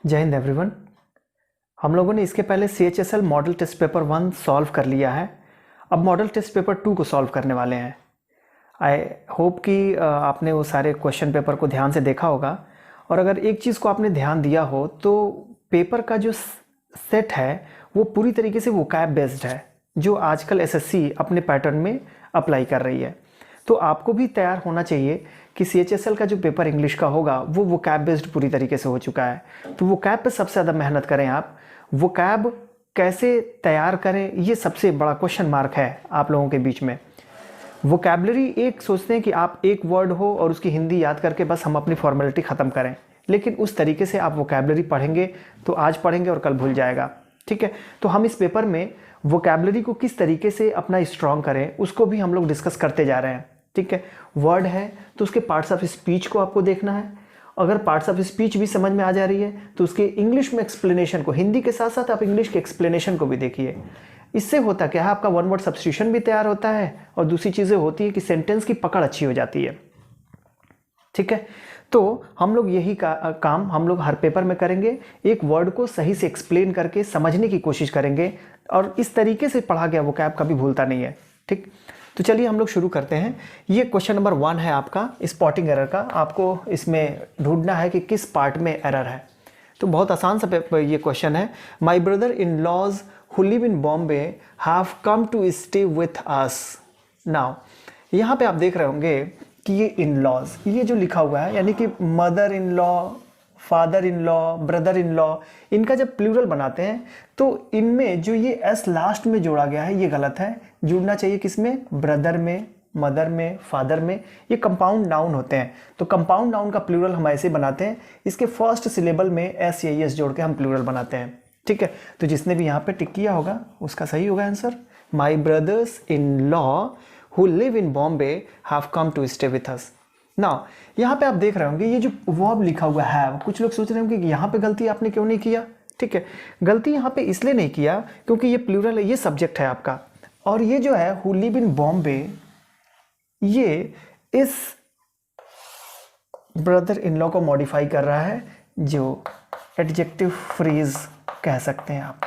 जय हिंद एवरीवन। हम लोगों ने इसके पहले CHSL model test paper 1 solve कर लिया है। अब मॉडल टेस्ट पेपर 2 को सॉल्व करने वाले हैं। आई होप कि आपने वो सारे क्वेश्चन पेपर को ध्यान से देखा होगा, और अगर एक चीज़ को आपने ध्यान दिया हो तो पेपर का जो सेट है वो पूरी तरीके से वोकैब बेस्ड है, जो आजकल SSC अपने पैटर्न में अप्लाई कर रही है। तो आपको भी तैयार होना चाहिए कि CHSL का जो पेपर इंग्लिश का होगा वो वोकैब बेस्ड पूरी तरीके से हो चुका है। तो वोकैब पे सबसे ज़्यादा मेहनत करें आप। वोकैब कैसे तैयार करें, ये सबसे बड़ा क्वेश्चन मार्क है आप लोगों के बीच में। वोकैबलरी एक सोचते हैं कि आप एक वर्ड हो और उसकी हिंदी याद करके बस हम अपनी फॉर्मेलिटी ख़त्म करें, लेकिन उस तरीके से आप वोकैबलरी पढ़ेंगे तो आज पढ़ेंगे और कल भूल जाएगा। ठीक है, तो हम इस पेपर में वोकैबलरी को किस तरीके से अपना स्ट्रॉन्ग करें उसको भी हम लोग डिस्कस करते जा रहे हैं। ठीक है, वर्ड है तो उसके पार्ट्स ऑफ स्पीच को आपको देखना है। अगर पार्ट्स ऑफ स्पीच भी समझ में आ जा रही है तो उसके इंग्लिश में एक्सप्लेनेशन को, हिंदी के साथ साथ आप इंग्लिश के एक्सप्लेनेशन को भी देखिए। इससे होता क्या है, आपका वन वर्ड सब्स्टिट्यूशन भी तैयार होता है और दूसरी चीज़ें होती है कि सेंटेंस की पकड़ अच्छी हो जाती है। ठीक है, तो हम लोग यही काम हम लोग हर पेपर में करेंगे। एक वर्ड को सही से एक्सप्लेन करके समझने की कोशिश करेंगे, और इस तरीके से पढ़ा गया वोकैब कभी भूलता नहीं है। ठीक, तो चलिए हम लोग शुरू करते हैं। ये क्वेश्चन नंबर 1 है आपका स्पॉटिंग एरर का। आपको इसमें ढूंढना है कि किस पार्ट में एरर है। तो बहुत आसान सा ये क्वेश्चन है। My brother in laws who live in Bombay have come to stay with us. Now यहाँ पे आप देख रहे होंगे कि ये इन लॉज, ये जो लिखा हुआ है यानी कि mother in law, father in law, brother in law, इनका जब प्लूरल बनाते हैं तो इनमें जो ये एस लास्ट में जोड़ा गया है ये गलत है। जुड़ना चाहिए किसमें, ब्रदर में, मदर में, फादर में। ये कंपाउंड नाउन होते हैं, तो कंपाउंड नाउन का प्लूरल हम ऐसे बनाते हैं, इसके फर्स्ट सिलेबल में एस या एस जोड़ के हम प्लूरल बनाते हैं। ठीक है, तो जिसने भी यहाँ पे टिक किया होगा उसका सही होगा answer. My brothers in law who live in Bombay have come to stay with us. ना यहाँ पे आप देख रहे होंगे ये जो वर्ब लिखा हुआ है, कुछ लोग सोच रहे होंगे कि यहाँ पे गलती आपने क्यों नहीं किया। ठीक है, गलती यहाँ पे इसलिए नहीं किया क्योंकि ये प्लूरल है, ये सब्जेक्ट है आपका, और ये जो है हु लिव इन बॉम्बे ये इस ब्रदर इन लॉ को मॉडिफाई कर रहा है, जो एडजेक्टिव फ्रेज कह सकते हैं आप।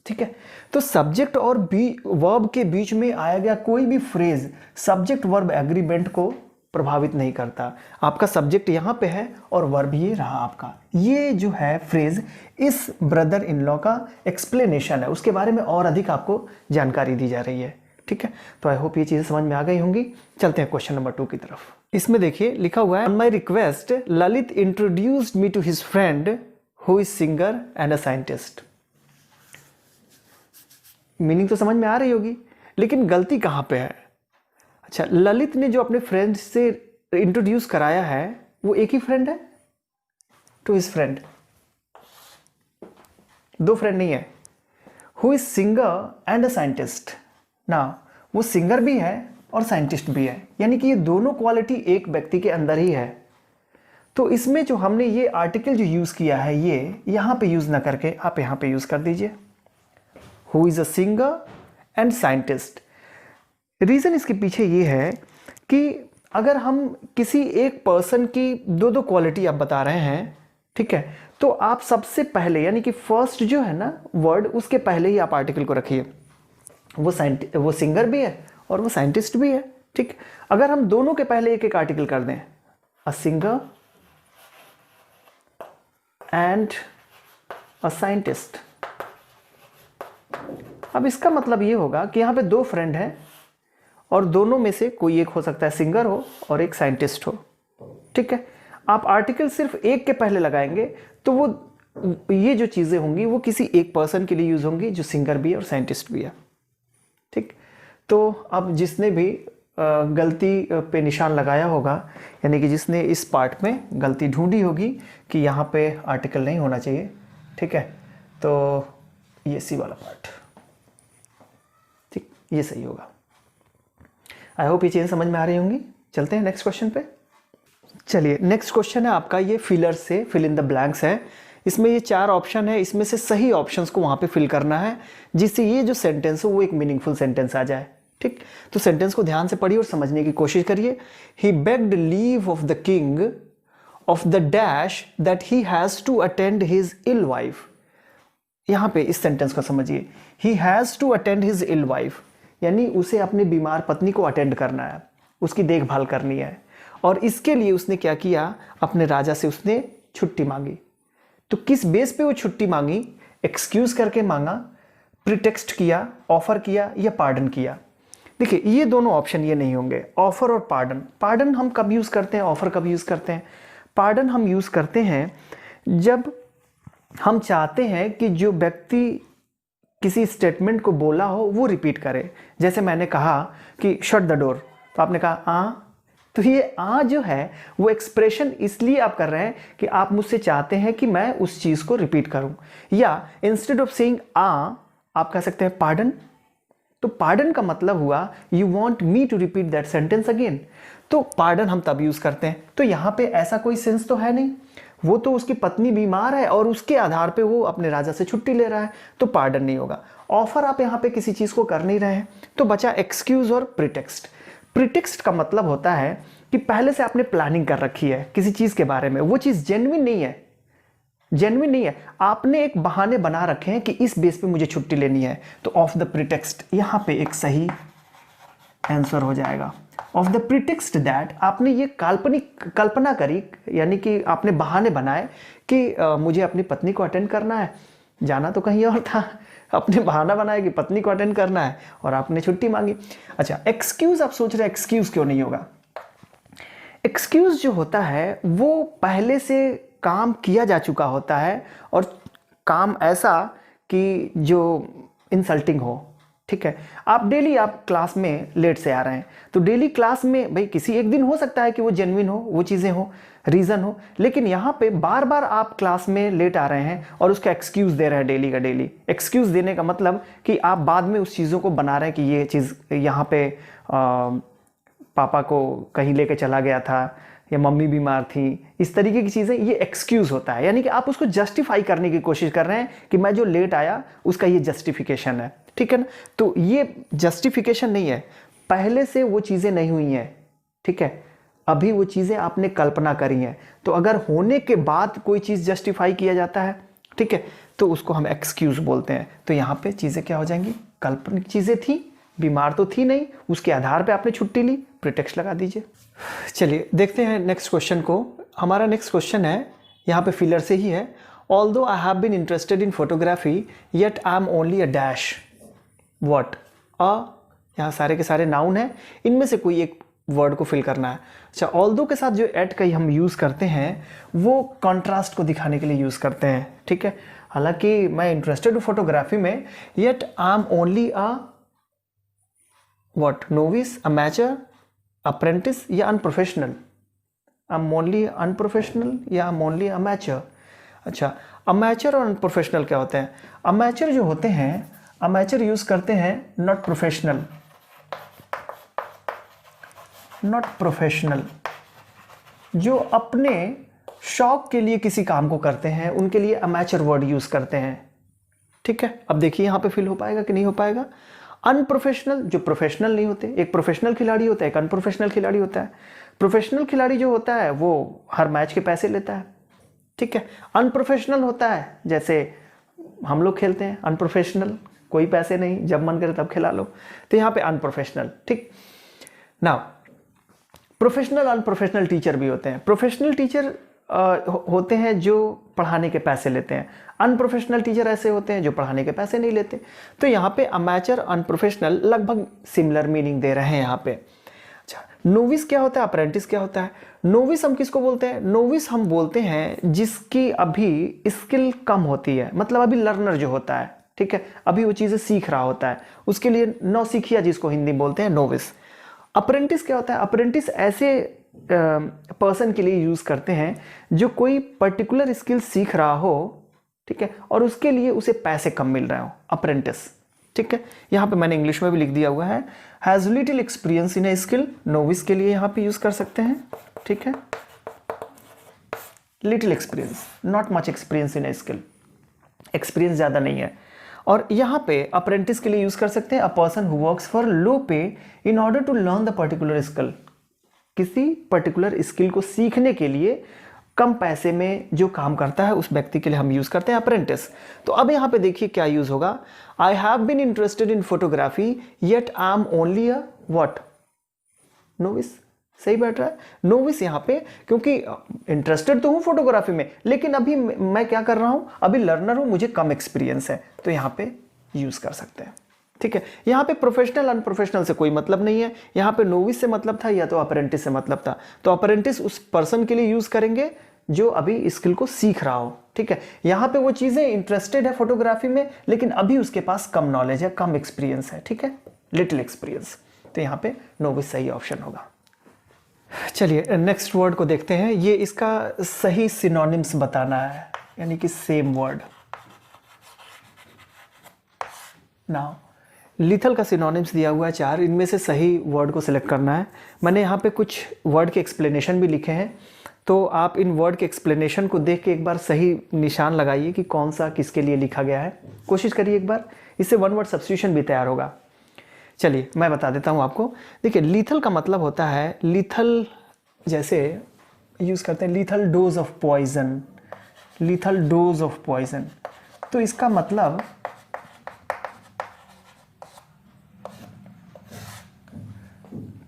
ठीक है, तो सब्जेक्ट और वर्ब के बीच में आया गया कोई भी फ्रेज सब्जेक्ट वर्ब एग्रीमेंट को प्रभावित नहीं करता। आपका सब्जेक्ट यहाँ पे है और वर्ब ये रहा आपका। ये जो है फ्रेज इस ब्रदर इन लॉ का एक्सप्लेनेशन है, उसके बारे में और अधिक आपको जानकारी दी जा रही है। ठीक है, तो आई होप ये चीज़ें समझ में आ गई होंगी। चलते हैं क्वेश्चन नंबर 2 की तरफ। इसमें देखिए लिखा हुआ है, on my request Lalit introduced me to his friend who is singer and a scientist. Meaning तो समझ में आ रही होगी, लेकिन गलती कहाँ पे है। अच्छा, ललित ने जो अपने फ्रेंड से इंट्रोड्यूस कराया है वो एक ही फ्रेंड है, टू हिज फ्रेंड, दो फ्रेंड नहीं है। Who is singer and a scientist. ना वो सिंगर भी है और साइंटिस्ट भी है, यानी कि ये दोनों क्वालिटी एक व्यक्ति के अंदर ही है। तो इसमें जो हमने ये आर्टिकल जो यूज किया है ये यहाँ पे यूज ना करके आप यहाँ पे यूज कर दीजिए, who is a singer and scientist. Reason इसके पीछे ये है कि अगर हम किसी एक पर्सन की दो क्वालिटी आप बता रहे हैं, ठीक है, तो आप सबसे पहले यानी कि फर्स्ट जो है ना वर्ड, उसके पहले ही आप आर्टिकल को रखिए। वो सिंगर भी है और वो साइंटिस्ट भी है। ठीक, अगर हम दोनों के पहले एक एक आर्टिकल कर दें, a singer and a scientist, अब इसका मतलब ये होगा कि यहाँ पे दो फ्रेंड हैं और दोनों में से कोई एक हो सकता है सिंगर हो और एक साइंटिस्ट हो। ठीक है, आप आर्टिकल सिर्फ एक के पहले लगाएंगे तो वो ये जो चीज़ें होंगी वो किसी एक पर्सन के लिए यूज होंगी जो सिंगर भी है और साइंटिस्ट भी है। ठीक, तो अब जिसने भी गलती पे निशान लगाया होगा, यानी कि जिसने इस पार्ट में गलती ढूंढी होगी कि यहाँ पे आर्टिकल नहीं होना चाहिए। ठीक है, तो ये सी वाला पार्ट, ठीक, ये सही होगा। आई होप ये चीज़ें समझ में आ रही होंगी। चलते हैं नेक्स्ट क्वेश्चन पे। चलिए नेक्स्ट क्वेश्चन है आपका, ये फिलर से फिल इन द ब्लैंक्स है। इसमें ये 4 ऑप्शन है, इसमें से सही ऑप्शंस को वहाँ पे फिल करना है जिससे ये जो सेंटेंस हो वो एक मीनिंगफुल सेंटेंस आ जाए। ठीक, तो सेंटेंस को ध्यान से पढ़िए और समझने की कोशिश करिए। He begged leave of the king of the dash that he has to attend his ill wife. यहाँ पे इस सेंटेंस को समझिए, he has to attend his ill wife, यानी उसे अपनी बीमार पत्नी को अटेंड करना है, उसकी देखभाल करनी है, और इसके लिए उसने क्या किया, अपने राजा से उसने छुट्टी मांगी। तो किस बेस पे वो छुट्टी मांगी? एक्सक्यूज करके मांगा, प्रिटेक्स्ट किया, ऑफर किया, या पार्डन किया। देखिए ये दोनों ऑप्शन ये नहीं होंगे, ऑफर और पार्डन। पार्डन हम कब यूज करते हैं, ऑफर कब यूज करते हैं? पार्डन हम यूज करते हैं जब हम चाहते हैं कि जो व्यक्ति किसी स्टेटमेंट को बोला हो वो रिपीट करे। जैसे मैंने कहा कि शट द डोर, तो आपने कहा तो ये जो है वो एक्सप्रेशन इसलिए आप कर रहे हैं कि आप मुझसे चाहते हैं कि मैं उस चीज़ को रिपीट करूं। या इंस्टेड ऑफ सेइंग आप कह सकते हैं पार्डन। तो पार्डन का मतलब हुआ you want me to repeat that sentence again. तो पार्डन हम तब यूज़ करते हैं। तो यहाँ पे ऐसा कोई सेंस तो है नहीं, वो तो उसकी पत्नी बीमार है और उसके आधार पे वो अपने राजा से छुट्टी ले रहा है, तो पार्डन नहीं होगा। ऑफर आप यहाँ पे किसी चीज़ को कर नहीं रहे हैं, तो बचा एक्सक्यूज और प्रिटेक्स्ट। प्रिटेक्स्ट का मतलब होता है कि पहले से आपने प्लानिंग कर रखी है किसी चीज़ के बारे में, वो चीज़ जेन्युइन नहीं है, आपने एक बहाने बना रखे हैं कि इस बेस पे मुझे छुट्टी लेनी है, तो ऑफ द प्रिटेक्स्ट यहाँ पे एक सही आंसर हो जाएगा। ऑफ द प्रिटेक्स्ट दैट, आपने ये काल्पनिक कल्पना करी, यानी कि आपने बहाने बनाए कि मुझे अपनी पत्नी को अटेंड करना है, जाना तो कहीं और था, अपने बहाना बनाया कि पत्नी को अटेंड करना है और आपने छुट्टी मांगी। अच्छा, एक्सक्यूज आप सोच रहे हैं एक्सक्यूज क्यों नहीं होगा? एक्सक्यूज जो होता है वो पहले से काम किया जा चुका होता है, और काम ऐसा कि जो इंसल्टिंग हो। ठीक है, आप डेली आप क्लास में लेट से आ रहे हैं, तो डेली क्लास में भाई किसी एक दिन हो सकता है कि वो जेन्युइन हो, वो चीज़ें हो, रीज़न हो, लेकिन यहाँ पे बार बार आप क्लास में लेट आ रहे हैं और उसका एक्सक्यूज दे रहे हैं डेली का डेली। एक्सक्यूज देने का मतलब कि आप बाद में उस चीज़ों को बना रहे हैं कि ये चीज़ यहाँ पे पापा को कहीं लेके चला गया था, या मम्मी बीमार थी, इस तरीके की चीज़ें, ये एक्सक्यूज होता है। यानी कि आप उसको जस्टिफाई करने की कोशिश कर रहे हैं कि मैं जो लेट आया उसका ये जस्टिफिकेशन है। ठीक है ना? तो ये जस्टिफिकेशन नहीं है, पहले से वो चीज़ें नहीं हुई हैं। ठीक है, अभी वो चीज़ें आपने कल्पना करी हैं। तो अगर होने के बाद कोई चीज़ जस्टिफाई किया जाता है, ठीक है, तो उसको हम एक्सक्यूज बोलते हैं। तो यहाँ पे चीज़ें क्या हो जाएंगी? काल्पनिक चीज़ें थी, बीमार तो थी नहीं, उसके आधार पे आपने छुट्टी ली, प्रिटेक्स्ट लगा दीजिए। चलिए देखते हैं नेक्स्ट क्वेश्चन को। हमारा नेक्स्ट क्वेश्चन है, यहाँ पे फिलर से ही है, although I have been interested in photography yet I am only a dash what यहाँ सारे के सारे नाउन है, इनमें से कोई एक वर्ड को फिल करना है। अच्छा, ऑल्दो के साथ जो एट का हम यूज़ करते हैं वो कॉन्ट्रास्ट को दिखाने के लिए यूज़ करते हैं। ठीक है, हालांकि मैं इंटरेस्टेड हूँ फोटोग्राफी में, yet I am only a what, novice, amateur, apprentice या unprofessional? I am only unprofessional या आई एम ओनली अमेचर? अच्छा, अमेचर और अनप्रोफेशनल क्या होते हैं? अमेचर जो होते हैं, अमेचर यूज करते हैं नॉट प्रोफेशनल, नॉट प्रोफेशनल, जो अपने शौक के लिए किसी काम को करते हैं उनके लिए अमेचर वर्ड यूज करते हैं। ठीक है, अब देखिए यहाँ पे फिल हो पाएगा कि नहीं हो पाएगा। अनप्रोफेशनल, जो प्रोफेशनल नहीं होते, एक प्रोफेशनल खिलाड़ी होता है, एक अनप्रोफेशनल खिलाड़ी होता है। प्रोफेशनल खिलाड़ी जो होता है वो हर मैच के पैसे लेता है। ठीक है, अनप्रोफेशनल होता है जैसे हम लोग खेलते हैं, अनप्रोफेशनल, कोई पैसे नहीं, जब मन करे तब खिला लो, तो यहाँ पे अनप्रोफेशनल। ठीक, नाउ प्रोफेशनल अनप्रोफेशनल टीचर भी होते हैं। प्रोफेशनल टीचर होते हैं जो पढ़ाने के पैसे लेते हैं, अनप्रोफेशनल टीचर ऐसे होते हैं जो पढ़ाने के पैसे नहीं लेते। तो यहाँ पे अमेचर अनप्रोफेशनल लगभग सिमिलर मीनिंग दे रहे हैं यहाँ पे। अच्छा, नोविस क्या होता है, अप्रेंटिस क्या होता है? नोविस हम किसको बोलते हैं? नोविस हम बोलते हैं जिसकी अभी स्किल कम होती है, मतलब अभी लर्नर जो होता है, ठीक है, अभी वो चीज़ें सीख रहा होता है, उसके लिए नौसिखिया जिसको हिंदी बोलते हैं, नोविस। अप्रेंटिस क्या होता है? अप्रेंटिस ऐसे पर्सन के लिए यूज़ करते हैं जो कोई पर्टिकुलर स्किल सीख रहा हो, ठीक है, और उसके लिए उसे पैसे कम मिल रहे हो, अप्रेंटिस। ठीक है, यहाँ पे मैंने इंग्लिश में भी लिख दिया हुआ है, has little experience in a skill, novice के लिए यहाँ पे यूज़ कर सकते हैं। ठीक है, little experience, not much experience in a skill, experience ज़्यादा नहीं है। और यहाँ पे अप्रेंटिस के लिए यूज़ कर सकते हैं, a person who works for low pay in order to learn the particular skill, किसी पर्टिकुलर स्किल को सीखने के लिए कम पैसे में जो काम करता है उस व्यक्ति के लिए हम यूज़ करते हैं अप्रेंटिस। तो अब यहाँ पे देखिए क्या यूज़ होगा, I have been interested in photography yet I am only a what, novice. सही बैठ रहा है, नोविस यहाँ पे, क्योंकि इंटरेस्टेड तो हूँ फोटोग्राफी में, लेकिन अभी मैं क्या कर रहा हूँ, अभी लर्नर हूँ, मुझे कम एक्सपीरियंस है, तो यहाँ पे यूज़ कर सकते हैं। ठीक है, यहाँ पे प्रोफेशनल अनप्रोफेशनल से कोई मतलब नहीं है, यहाँ पे नोविस से मतलब था या तो अप्रेंटिस से मतलब था, तो अप्रेंटिस उस पर्सन के लिए यूज़ करेंगे जो अभी स्किल को सीख रहा हो। ठीक है, यहाँ पे वो चीज़ें इंटरेस्टेड है फोटोग्राफी में, लेकिन अभी उसके पास कम नॉलेज है, कम एक्सपीरियंस है। ठीक है, लिटिल एक्सपीरियंस, तो यहाँ पे नोविस सही ऑप्शन होगा। चलिए नेक्स्ट वर्ड को देखते हैं, ये इसका सही सिनोनिम्स बताना है, यानी कि सेम वर्ड। नाउ लीथल का सिनोनिम्स दिया हुआ है 4, इनमें से सही वर्ड को सिलेक्ट करना है। मैंने यहाँ पे कुछ वर्ड के एक्सप्लेनेशन भी लिखे हैं, तो आप इन वर्ड के एक्सप्लेनेशन को देख के एक बार सही निशान लगाइए कि कौन सा किसके लिए लिखा गया है। कोशिश करिए एक बार, इससे वन वर्ड सब्स्टिट्यूशन भी तैयार होगा। चलिए मैं बता देता हूँ आपको। देखिए लीथल का मतलब होता है, लीथल जैसे यूज़ करते हैं lethal dose of poison, lethal dose of poison, तो इसका मतलब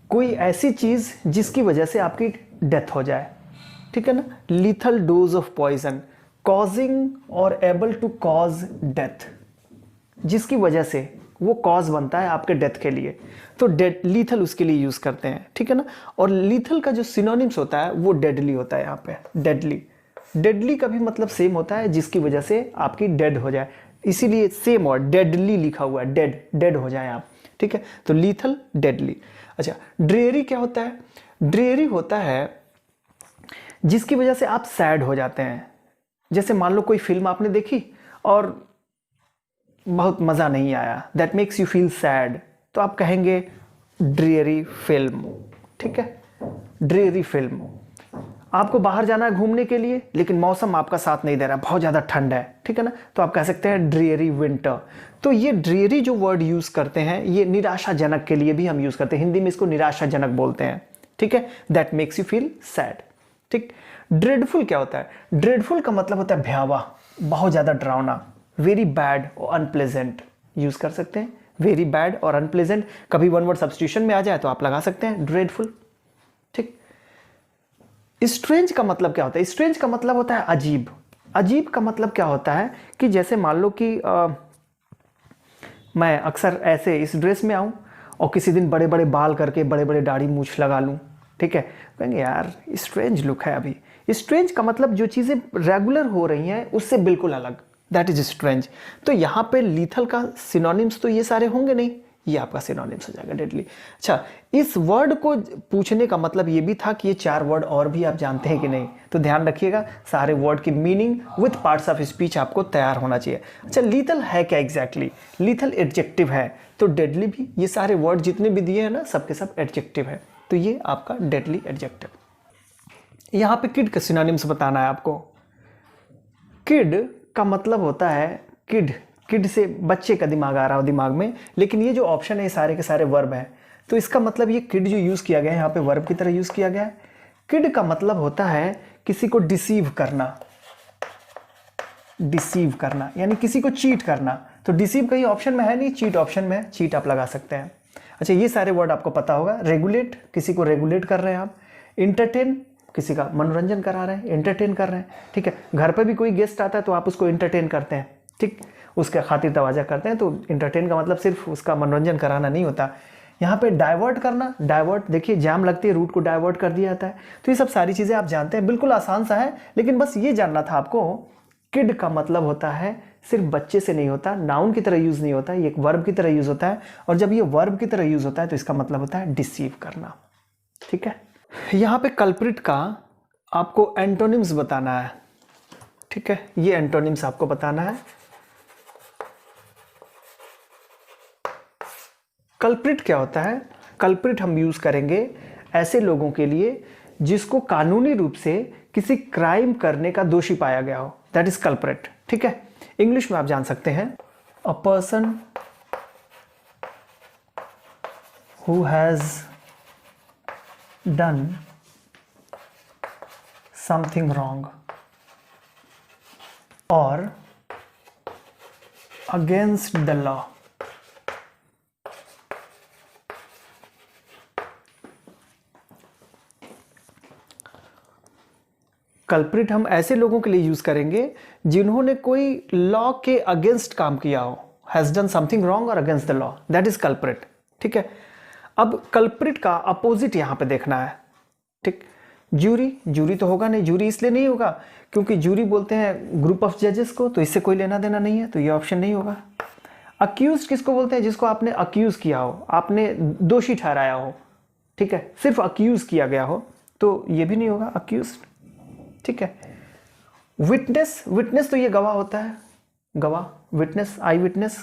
कोई ऐसी चीज़ जिसकी वजह से आपकी डेथ हो जाए। ठीक है ना, lethal dose of poison, causing or able to cause death, जिसकी वजह से वो कॉज बनता है आपके डेथ के लिए, तो डेड लीथल उसके लिए यूज़ करते हैं। ठीक है ना, और लीथल का जो सिनोनिम्स होता है वो डेडली होता है। यहाँ पे डेडली, डेडली का भी मतलब सेम होता है, जिसकी वजह से आपकी डेड हो जाए, इसीलिए सेम और डेडली लिखा हुआ है, डेड, डेड हो जाए आप। ठीक है, तो लीथल, डेडली। अच्छा, ड्रेयरी क्या होता है? ड्रेयरी होता है जिसकी वजह से आप सैड हो जाते हैं। जैसे मान लो कोई फिल्म आपने देखी और बहुत मज़ा नहीं आया, that makes you feel sad, तो आप कहेंगे ड्रेयरी फिल्म। ठीक है, ड्रेयरी फिल्म। आपको बाहर जाना है घूमने के लिए, लेकिन मौसम आपका साथ नहीं दे रहा, बहुत ज़्यादा ठंड है। ठीक है ना, तो आप कह सकते हैं ड्रेयरी विंटर। तो ये ड्रेयरी जो वर्ड यूज़ करते हैं, ये निराशाजनक के लिए भी हम यूज़ करते हैं, हिंदी में इसको निराशाजनक बोलते हैं। ठीक है, that makes you feel sad. ठीक, ड्रेडफुल क्या होता है? ड्रेडफुल का मतलब होता है भयावह, बहुत ज़्यादा डरावना, वेरी बैड और अनप्लेजेंट यूज़ कर सकते हैं। वेरी बैड और अनप्लेजेंट कभी वन वर्ड सब्स्टिट्यूशन में आ जाए तो आप लगा सकते हैं ड्रेडफुल। ठीक, स्ट्रेंज का मतलब क्या होता है? स्ट्रेंज का मतलब होता है अजीब। अजीब का मतलब क्या होता है कि जैसे मान लो कि मैं अक्सर ऐसे इस ड्रेस में आऊँ और किसी दिन बड़े बड़े बाल करके बड़े बड़े दाढ़ी मूछ लगा लूँ। ठीक है, कहेंगे यार स्ट्रेंज लुक है अभी। स्ट्रेंज का मतलब जो चीज़ें रेगुलर हो रही हैं उससे बिल्कुल अलग, दैट इज स्ट्रेंज। तो यहाँ पे लीथल का सिनोनिम्स तो ये सारे होंगे नहीं, ये आपका सिनोनिम्स हो जाएगा डेडली। अच्छा, इस वर्ड को पूछने का मतलब ये भी था कि ये 4 वर्ड और भी आप जानते हैं कि नहीं, तो ध्यान रखिएगा सारे वर्ड की meaning with parts of speech आपको तैयार होना चाहिए। अच्छा, लीथल है क्या एग्जैक्टली? लीथल एडजेक्टिव है, तो डेडली भी, ये सारे वर्ड जितने भी दिए हैं ना, सबके सब एडजेक्टिव है, तो ये आपका डेडली एडजेक्टिव। यहाँ पे किड का सिनोनिम्स बताना है आपको। किड का मतलब होता है किड, किड से बच्चे का दिमाग आ रहा हो दिमाग में, लेकिन ये जो ऑप्शन है सारे के सारे वर्ब हैं, तो इसका मतलब ये किड जो यूज़ किया गया है यहाँ पे वर्ब की तरह यूज़ किया गया है। किड का मतलब होता है किसी को डिसीव करना, डिसीव करना यानी किसी को चीट करना। तो डिसीव कहीं ऑप्शन में है नहीं, चीट ऑप्शन में है, चीट आप लगा सकते हैं। अच्छा, ये सारे वर्ड आपको पता होगा। रेगुलेट, किसी को रेगुलेट कर रहे हैं आप। इंटरटेन, किसी का मनोरंजन करा रहे हैं, एंटरटेन कर रहे हैं। ठीक है, घर पे भी कोई गेस्ट आता है तो आप उसको एंटरटेन करते हैं। ठीक, उसके खातिर तवाजा करते हैं, तो इंटरटेन का मतलब सिर्फ उसका मनोरंजन कराना नहीं होता। यहाँ पे डाइवर्ट करना, डाइवर्ट देखिए जाम लगती है, रूट को डाइवर्ट कर दिया जाता है। तो ये सब सारी चीज़ें आप जानते हैं, बिल्कुल आसान सा है, लेकिन बस ये जानना था आपको, किड का मतलब होता है सिर्फ बच्चे से नहीं होता, नाउन की तरह यूज़ नहीं होता, ये एक वर्ब की तरह यूज़ होता है, और जब ये वर्ब की तरह यूज़ होता है तो इसका मतलब होता है डिसीव करना। ठीक है, यहाँ पे कल्प्रिट का आपको एंटोनिम्स बताना है। ठीक है, ये एंटोनिम्स आपको बताना है। कल्प्रिट क्या होता है? कल्प्रिट हम यूज करेंगे ऐसे लोगों के लिए जिसको कानूनी रूप से किसी क्राइम करने का दोषी पाया गया हो, दैट इज कल्प्रिट। ठीक है, इंग्लिश में आप जान सकते हैं a person who has done something wrong और अगेंस्ट द लॉ। कल्प्रिट हम ऐसे लोगों के लिए यूज करेंगे जिन्होंने कोई लॉ के अगेंस्ट काम किया हो, हैज डन समथिंग रॉन्ग और against the law, that is culprit. ठीक है, अब कल्प्रिट का अपोजिट यहां पे देखना है। ठीक, जूरी, जूरी तो होगा नहीं, जूरी इसलिए नहीं होगा क्योंकि जूरी बोलते हैं ग्रुप ऑफ जजेस को, तो इससे कोई लेना देना नहीं है, तो ये ऑप्शन नहीं होगा। अक्यूज किसको बोलते हैं? जिसको आपने अक्यूज किया हो, आपने दोषी ठहराया हो। ठीक है, सिर्फ अक्यूज किया गया हो, तो ये भी नहीं होगा अक्यूज। ठीक है, विटनेस, विटनेस तो ये गवाह होता है, गवाह, विटनेस, आई विटनेस,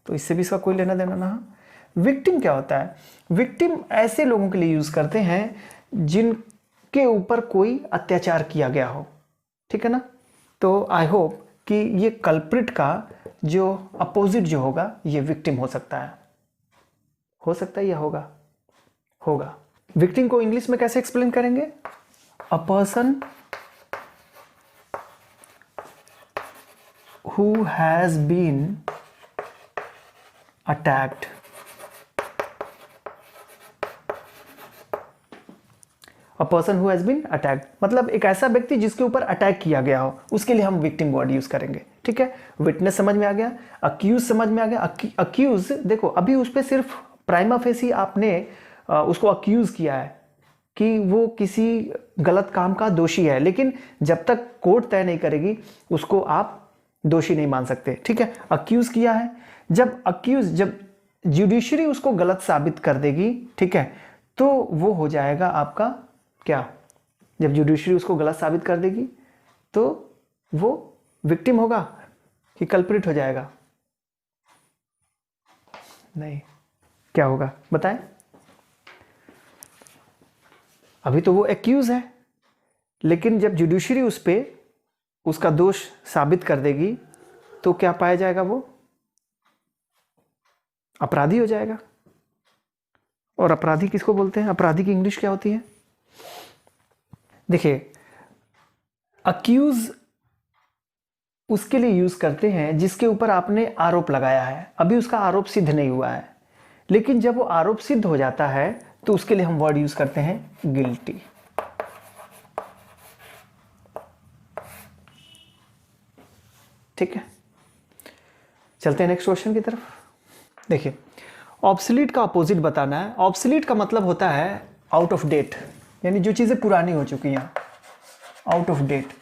तो इससे भी इसका कोई लेना देना ना। विक्टिम क्या होता है? विक्टिम ऐसे लोगों के लिए यूज करते हैं जिनके ऊपर कोई अत्याचार किया गया हो। ठीक है ना, तो आई होप कि ये कल्प्रिट का जो अपोजिट जो होगा ये विक्टिम हो सकता है, हो सकता है या होगा, होगा। विक्टिम को इंग्लिश में कैसे एक्सप्लेन करेंगे? A person who has been attacked, a person who has been attacked मतलब एक ऐसा व्यक्ति जिसके ऊपर अटैक किया गया हो, उसके लिए हम विक्टिम वर्ड यूज करेंगे। ठीक है, विटनेस समझ में आ गया, अक्यूज समझ में आ गया। अक्यूज देखो, अभी उस पर सिर्फ प्राइमा फेसी आपने उसको अक्यूज किया है कि वो किसी गलत काम का दोषी है, लेकिन जब तक कोर्ट तय नहीं करेगी उसको आप दोषी नहीं मान सकते। ठीक है, अक्यूज किया है, जब जुडिशरी उसको गलत साबित कर देगी, ठीक है, तो वो हो जाएगा आपका क्या? जब जुडिशरी उसको गलत साबित कर देगी तो वो विक्टिम होगा कि कल्प्रिट हो जाएगा? नहीं, क्या होगा बताएं? अभी तो वो एक्यूज है, लेकिन जब जुडिशरी उस पे उसका दोष साबित कर देगी तो क्या पाया जाएगा? वो अपराधी हो जाएगा। और अपराधी किसको बोलते हैं? अपराधी की इंग्लिश क्या होती है? देखिए, अक्यूज उसके लिए यूज करते हैं जिसके ऊपर आपने आरोप लगाया है, अभी उसका आरोप सिद्ध नहीं हुआ है, लेकिन जब वो आरोप सिद्ध हो जाता है तो उसके लिए हम वर्ड यूज करते हैं गिल्टी। ठीक है, चलते हैं नेक्स्ट क्वेश्चन की तरफ। देखिए, ऑब्सोलीट का अपोजिट बताना है। ऑब्सोलीट का मतलब होता है आउट ऑफ डेट, यानी जो चीजें पुरानी हो चुकी हैं, आउट ऑफ डेट।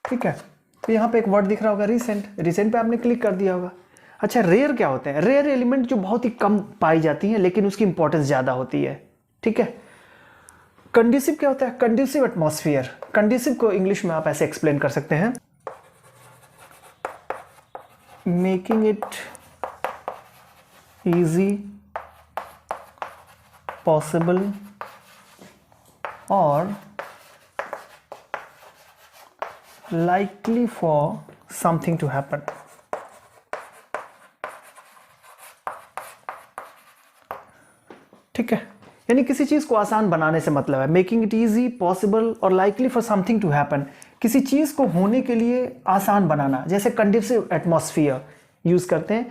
ठीक है, तो यहाँ पे एक वर्ड दिख रहा होगा रिसेंट, रिसेंट पे आपने क्लिक कर दिया होगा। अच्छा, रेयर क्या होते हैं? रेयर एलिमेंट जो बहुत ही कम पाई जाती हैं लेकिन उसकी इंपॉर्टेंस ज्यादा होती है। ठीक है, कंड्यूसिव क्या होता है? Conducive atmosphere. कंड्यूसिव को इंग्लिश में आप ऐसे एक्सप्लेन कर सकते हैं, making it easy, possible or likely for something to happen। ठीक है, यानी किसी चीज को आसान बनाने से मतलब है making it easy, possible or likely for something to happen. किसी चीज को होने के लिए आसान बनाना, जैसे कंड्यूसिव एटमॉस्फेयर यूज करते हैं।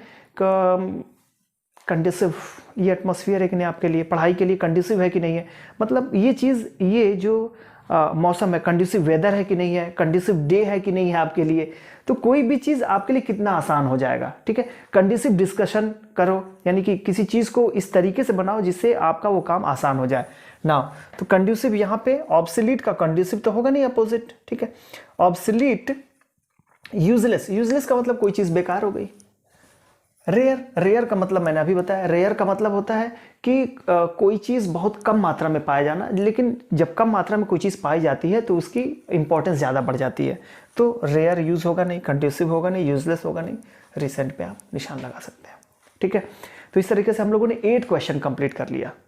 कंड्यूसिव, ये एटमॉस्फेयर है कि नहीं आपके लिए, पढ़ाई के लिए कंड्यूसिव है कि नहीं है, मतलब ये चीज, ये जो मौसम है, कंड्यूसिव वेदर है कि नहीं है, कंड्यूसिव डे है कि नहीं है आपके लिए, तो कोई भी चीज आपके लिए कितना आसान हो जाएगा। ठीक है, कंड्यूसिव डिस्कशन करो, यानी कि किसी चीज को इस तरीके से बनाओ जिससे आपका वो काम आसान हो जाए ना। तो कंड्यूसिव यहाँ पे, ऑब्सोलीट का कंड्यूसिव तो होगा नहीं, अपोजिट। ठीक है, ऑब्सोलीट। यूजलेस, यूजलेस का मतलब कोई चीज बेकार हो गई। रेयर, रेयर का मतलब मैंने अभी बताया, रेयर का मतलब होता है कि कोई चीज़ बहुत कम मात्रा में पाया जाना, लेकिन जब कम मात्रा में कोई चीज़ पाई जाती है तो उसकी इंपॉर्टेंस ज़्यादा बढ़ जाती है। तो रेयर यूज़ होगा नहीं, कंड्यूसिव होगा नहीं, यूजलेस होगा नहीं, रिसेंट पे आप निशान लगा सकते हैं। ठीक है, तो इस तरीके से हम लोगों ने 8 क्वेश्चन कंप्लीट कर लिया।